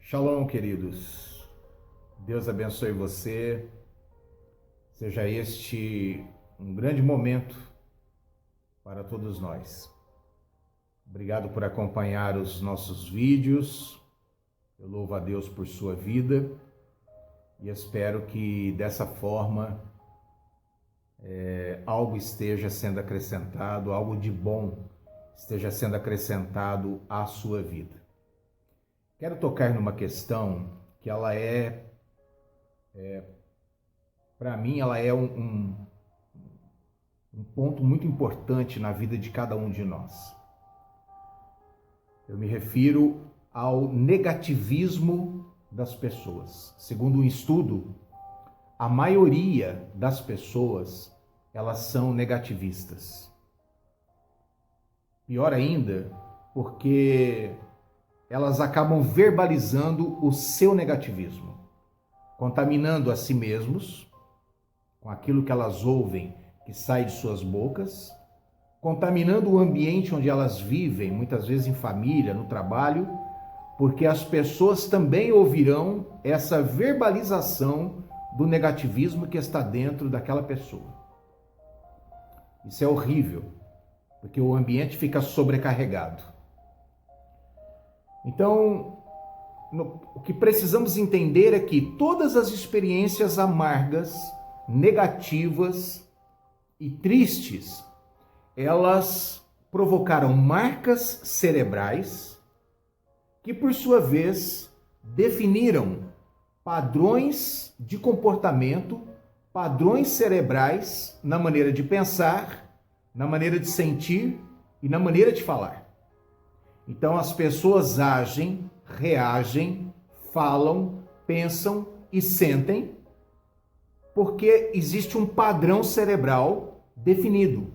Shalom, queridos. Deus abençoe você. Seja este um grande momento para todos nós. Obrigado por acompanhar os nossos vídeos. Eu louvo a Deus por sua vida e espero que dessa forma algo esteja sendo acrescentado, algo de bom esteja sendo acrescentado à sua vida. Quero tocar numa questão que ela para mim, ela é um ponto muito importante na vida de cada um de nós. Eu me refiro ao negativismo das pessoas. Segundo um estudo, a maioria das pessoas, elas são negativistas. Pior ainda, porque elas acabam verbalizando o seu negativismo, contaminando a si mesmos com aquilo que elas ouvem que sai de suas bocas, contaminando o ambiente onde elas vivem, muitas vezes em família, no trabalho, porque as pessoas também ouvirão essa verbalização do negativismo que está dentro daquela pessoa. Isso é horrível, porque o ambiente fica sobrecarregado. Então, o que precisamos entender é que todas as experiências amargas, negativas e tristes, elas provocaram marcas cerebrais que, por sua vez, definiram padrões de comportamento, padrões cerebrais na maneira de pensar, na maneira de sentir e na maneira de falar. Então as pessoas agem, reagem, falam, pensam e sentem porque existe um padrão cerebral definido.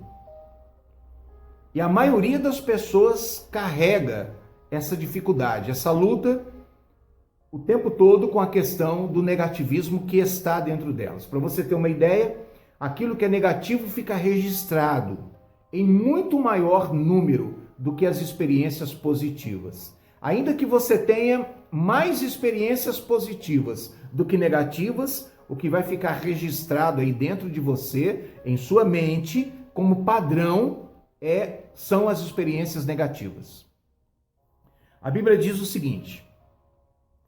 E a maioria das pessoas carrega essa dificuldade, essa luta o tempo todo com a questão do negativismo que está dentro delas. Para você ter uma ideia, aquilo que é negativo fica registrado em muito maior número do que as experiências positivas. Ainda que você tenha mais experiências positivas do que negativas, o que vai ficar registrado aí dentro de você, em sua mente, como padrão, são as experiências negativas. A Bíblia diz o seguinte,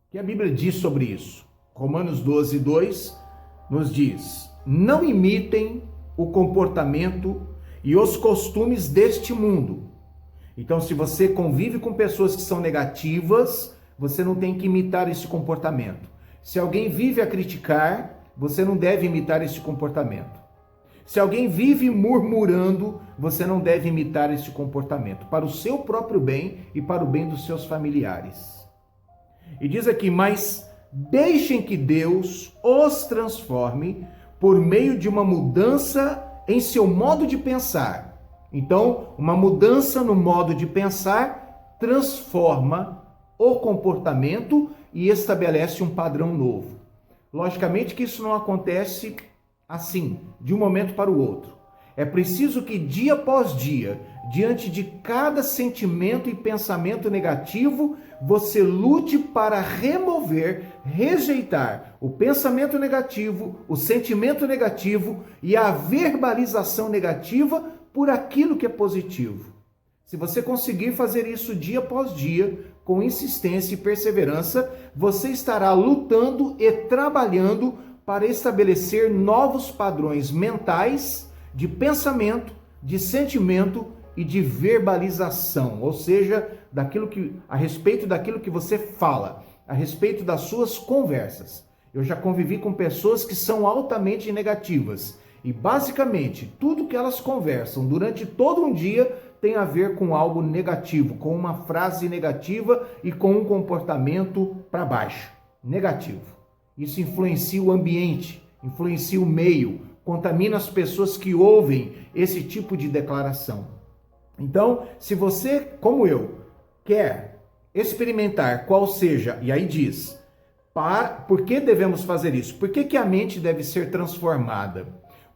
o que a Bíblia diz sobre isso? Romanos 12, 2 nos diz: não imitem o comportamento e os costumes deste mundo. Então, se você convive com pessoas que são negativas, você não tem que imitar esse comportamento. Se alguém vive a criticar, você não deve imitar esse comportamento. Se alguém vive murmurando, você não deve imitar esse comportamento, para o seu próprio bem e para o bem dos seus familiares. E diz aqui, mas deixem que Deus os transforme por meio de uma mudança em seu modo de pensar. Então, uma mudança no modo de pensar transforma o comportamento e estabelece um padrão novo. Logicamente que isso não acontece assim, de um momento para o outro. É preciso que dia após dia, diante de cada sentimento e pensamento negativo, você lute para remover, rejeitar o pensamento negativo, o sentimento negativo e a verbalização negativa por aquilo que é positivo. Se você conseguir fazer isso dia após dia, com insistência e perseverança, você estará lutando e trabalhando para estabelecer novos padrões mentais de pensamento, de sentimento e de verbalização, ou seja, a respeito daquilo que você fala, a respeito das suas conversas. Eu já convivi com pessoas que são altamente negativas e basicamente tudo que elas conversam durante todo um dia tem a ver com algo negativo, com uma frase negativa e com um comportamento para baixo, negativo. Isso influencia o ambiente, influencia o meio, contamina as pessoas que ouvem esse tipo de declaração. Então, se você, como eu, quer experimentar qual seja, e aí diz, por que devemos fazer isso? Por que a mente deve ser transformada?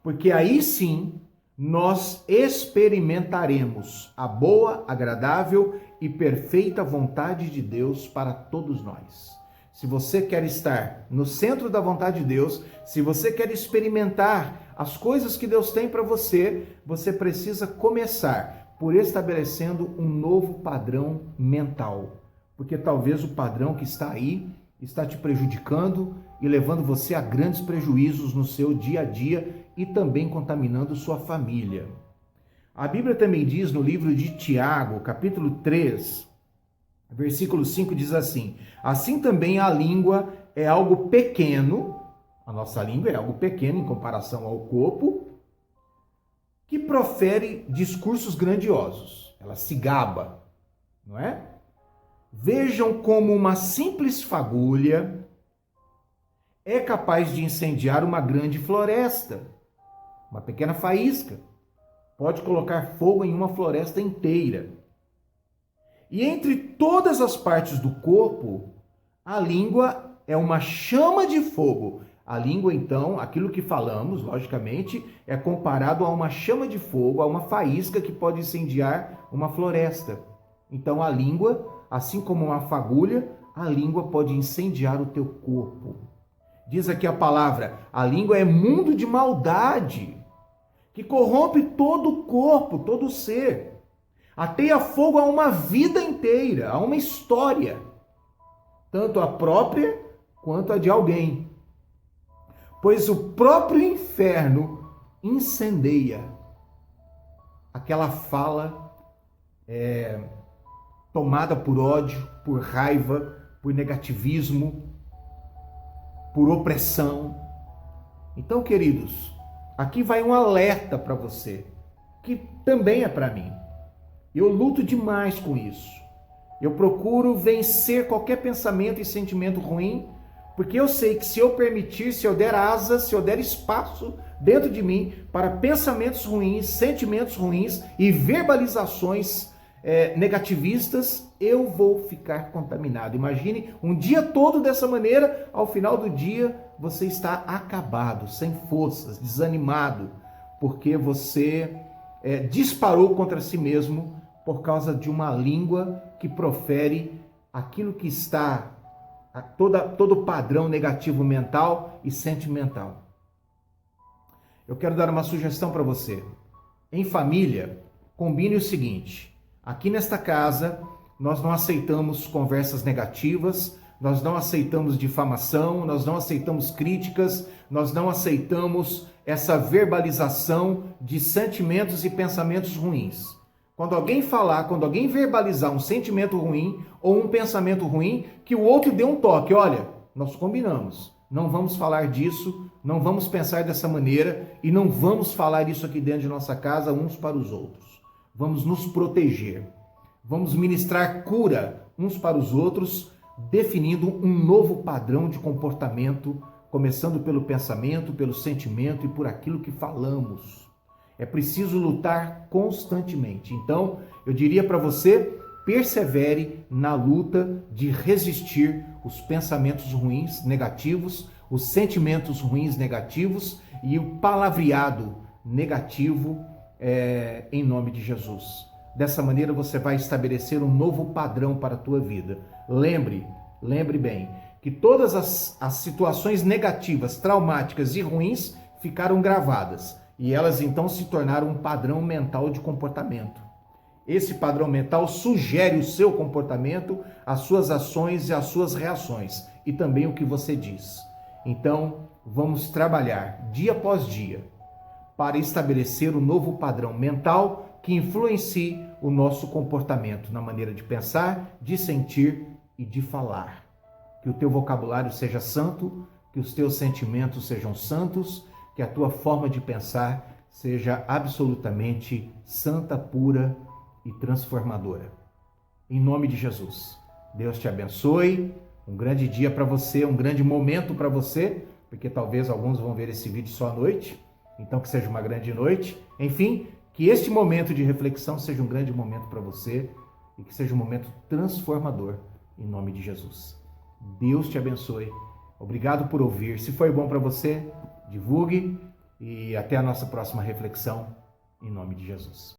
Porque aí sim nós experimentaremos a boa, agradável e perfeita vontade de Deus para todos nós. se você quer estar no centro da vontade de Deus, se você quer experimentar as coisas que Deus tem para você, você precisa começar por estabelecendo um novo padrão mental. Porque talvez o padrão que está aí está te prejudicando e levando você a grandes prejuízos no seu dia a dia e também contaminando sua família. A Bíblia também diz no livro de Tiago, capítulo 3, versículo 5, diz assim: assim também a língua é algo pequeno, a nossa língua é algo pequeno em comparação ao corpo, que profere discursos grandiosos. Ela se gaba, não é? Vejam como uma simples fagulha é capaz de incendiar uma grande floresta. Uma pequena faísca pode colocar fogo em uma floresta inteira. E entre todas as partes do corpo, a língua é uma chama de fogo. A língua, então, aquilo que falamos, logicamente, é comparado a uma chama de fogo, a uma faísca que pode incendiar uma floresta. Então, a língua, assim como uma fagulha, a língua pode incendiar o teu corpo. Diz aqui a palavra, a língua é mundo de maldade, que corrompe todo o corpo, todo o ser. Ateia fogo a uma vida inteira, a uma história, tanto a própria quanto a de alguém. Pois o próprio inferno incendeia aquela fala tomada por ódio, por raiva, por negativismo, por opressão. Então, queridos, aqui vai um alerta para você, que também é para mim. Eu luto demais com isso. Eu procuro vencer qualquer pensamento e sentimento ruim, porque eu sei que se eu permitir, se eu der asas, se eu der espaço dentro de mim para pensamentos ruins, sentimentos ruins e verbalizações negativistas, eu vou ficar contaminado. Imagine um dia todo dessa maneira, ao final do dia você está acabado, sem forças, desanimado, porque você disparou contra si mesmo por causa de uma língua que profere aquilo que está, todo o padrão negativo mental e sentimental. Eu quero dar uma sugestão para você. Em família, combine o seguinte: aqui nesta casa, nós não aceitamos conversas negativas, nós não aceitamos difamação, nós não aceitamos críticas, nós não aceitamos essa verbalização de sentimentos e pensamentos ruins. Quando alguém falar, quando alguém verbalizar um sentimento ruim ou um pensamento ruim, que o outro dê um toque. Olha, nós combinamos, não vamos falar disso, não vamos pensar dessa maneira e não vamos falar isso aqui dentro de nossa casa uns para os outros. Vamos nos proteger, vamos ministrar cura uns para os outros, definindo um novo padrão de comportamento, começando pelo pensamento, pelo sentimento e por aquilo que falamos. É preciso lutar constantemente. Então, eu diria para você, persevere na luta de resistir os pensamentos ruins, negativos, os sentimentos ruins, negativos e o palavreado negativo em nome de Jesus. Dessa maneira você vai estabelecer um novo padrão para a tua vida. Lembre bem, que todas as situações negativas, traumáticas e ruins ficaram gravadas. E elas então se tornaram um padrão mental de comportamento. Esse padrão mental sugere o seu comportamento, as suas ações e as suas reações, e também o que você diz. Então, vamos trabalhar dia após dia para estabelecer um novo padrão mental que influencie o nosso comportamento na maneira de pensar, de sentir e de falar. Que o teu vocabulário seja santo, que os teus sentimentos sejam santos, que a tua forma de pensar seja absolutamente santa, pura e transformadora. Em nome de Jesus, Deus te abençoe, um grande dia para você, um grande momento para você, porque talvez alguns vão ver esse vídeo só à noite, então que seja uma grande noite. Enfim, que este momento de reflexão seja um grande momento para você e que seja um momento transformador, em nome de Jesus. Deus te abençoe. Obrigado por ouvir. Se foi bom para você, divulgue e até a nossa próxima reflexão, em nome de Jesus.